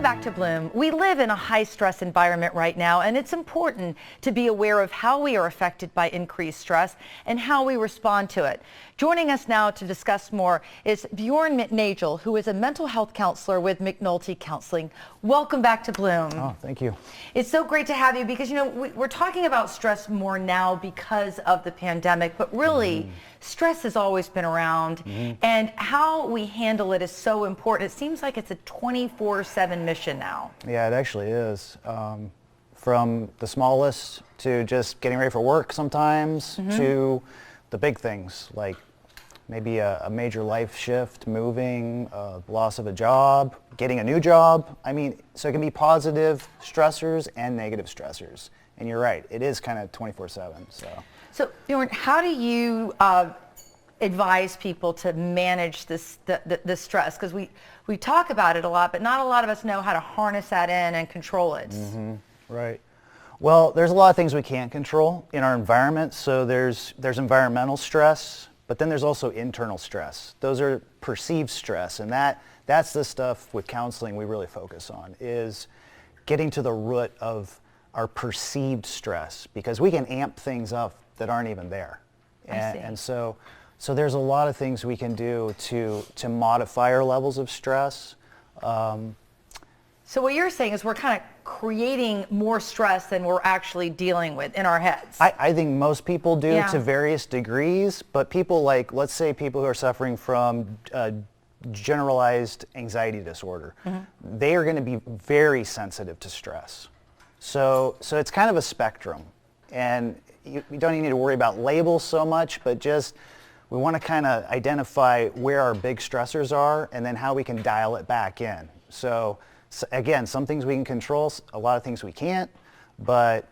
Welcome back to Bloom. We live in a high-stress environment right now, and it's important to be aware of how we are affected by increased stress and how we respond to it. Joining us now to discuss more is Bjorn Nagel, who is a mental health counselor with McNulty Counseling. Welcome back to Bloom. Oh, thank you. It's so great to have you because, you know, we're talking about stress more now because of the pandemic, but really, stress has always been around, and how we handle it is so important. It seems like it's a 24/7 mission now. Yeah, it actually is. From the smallest to just getting ready for work sometimes to the big things like maybe a major life shift, moving, loss of a job, getting a new job. I mean, so it can be positive stressors and negative stressors. And you're right, it is kind of 24/7. So, Bjorn, how do you advise people to manage the stress? Because we talk about it a lot, but not a lot of us know how to harness that in and control it. Right. Well, there's a lot of things we can't control in our environment. So there's environmental stress, but then there's also internal stress. Those are perceived stress, and that's the stuff with counseling we really focus on, is getting to the root of our perceived stress, because we can amp things up that aren't even there. And so there's a lot of things we can do to modify our levels of stress. So what you're saying is we're kind of creating more stress than we're actually dealing with in our heads. I think most people do to various degrees, but people like, let's say people who are suffering from generalized anxiety disorder, they are going to be very sensitive to stress. So it's kind of a spectrum, and you don't even need to worry about labels so much, but just we want to kind of identify where our big stressors are and then how we can dial it back in. So again, some things we can control, a lot of things we can't, but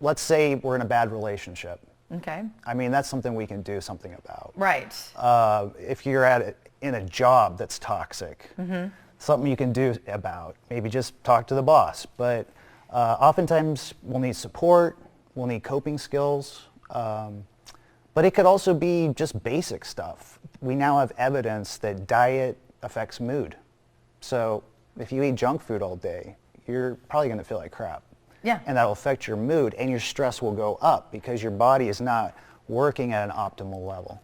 let's say we're in a bad relationship. Okay. I mean, that's something we can do something about. Right. If you're in a job that's toxic, something you can do about, maybe just talk to the boss. But oftentimes we'll need support, we'll need coping skills, but it could also be just basic stuff. We now have evidence that diet affects mood. So if you eat junk food all day, you're probably going to feel like crap. Yeah. And that'll affect your mood, and your stress will go up because your body is not working at an optimal level.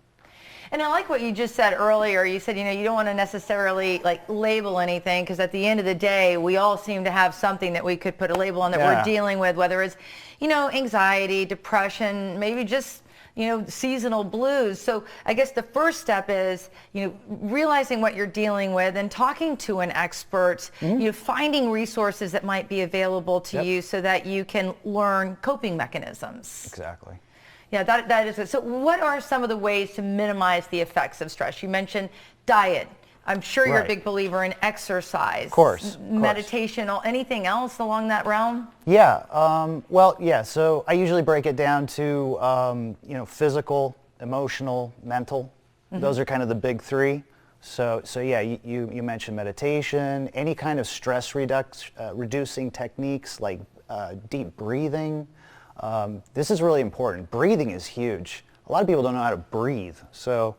And I like what you just said earlier. You said, you know, you don't want to necessarily like label anything, because at the end of the day, we all seem to have something that we could put a label on that we're dealing with, whether it's, you know, anxiety, depression, maybe just, you know, seasonal blues. So I guess the first step is, you know, realizing what you're dealing with and talking to an expert, you know, finding resources that might be available to you so that you can learn coping mechanisms. Exactly. Yeah, that is it. So what are some of the ways to minimize the effects of stress? You mentioned diet. I'm sure you're a big believer in exercise. Of course. Meditation, anything else along that realm? Yeah. Well, yeah. So I usually break it down to, you know, physical, emotional, mental. Those are kind of the big three. So yeah, you mentioned meditation, any kind of stress reducing techniques like deep breathing. This is really important. Breathing is huge. A lot of people don't know how to breathe. So,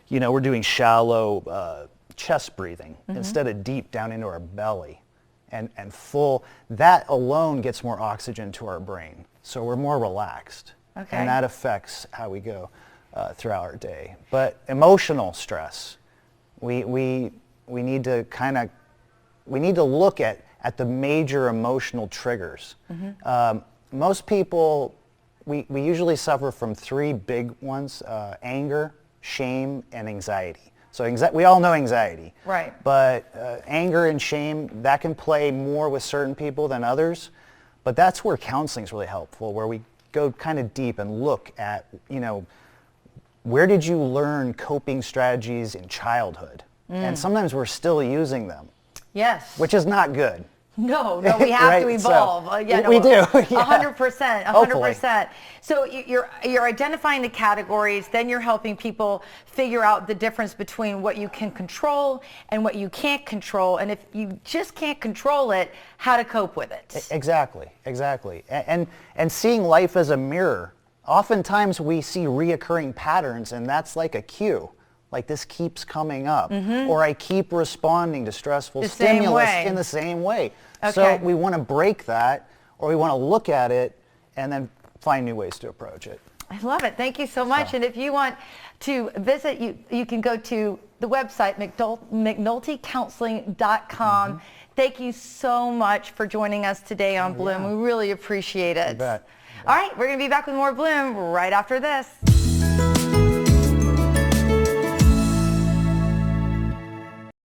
you know, we're doing shallow chest breathing instead of deep down into our belly and full. That alone gets more oxygen to our brain. So we're more relaxed. Okay. And that affects how we go throughout our day. But emotional stress, we need to look at the major emotional triggers. Most people, we usually suffer from three big ones: anger, shame, and anxiety. So we all know anxiety. Right. But anger and shame, that can play more with certain people than others. But that's where counseling is really helpful, where we go kind of deep and look at, you know, where did you learn coping strategies in childhood? And sometimes we're still using them. Yes. Which is not good. No, we have to evolve. So, we do. 100%, 100%. So you're identifying the categories, then you're helping people figure out the difference between what you can control and what you can't control. And if you just can't control it, how to cope with it. Exactly. And seeing life as a mirror. Oftentimes we see reoccurring patterns, and that's like a cue. like this keeps coming up, or I keep responding to stressful The same stimulus way. in the same way. Okay. So we want to break that, or we want to look at it and then find new ways to approach it. I love it. Thank you so much. And if you want to visit, you can go to the website, McNultyCounseling.com. Thank you so much for joining us today on Bloom. We really appreciate it. You bet. All right, we're going to be back with more Bloom right after this.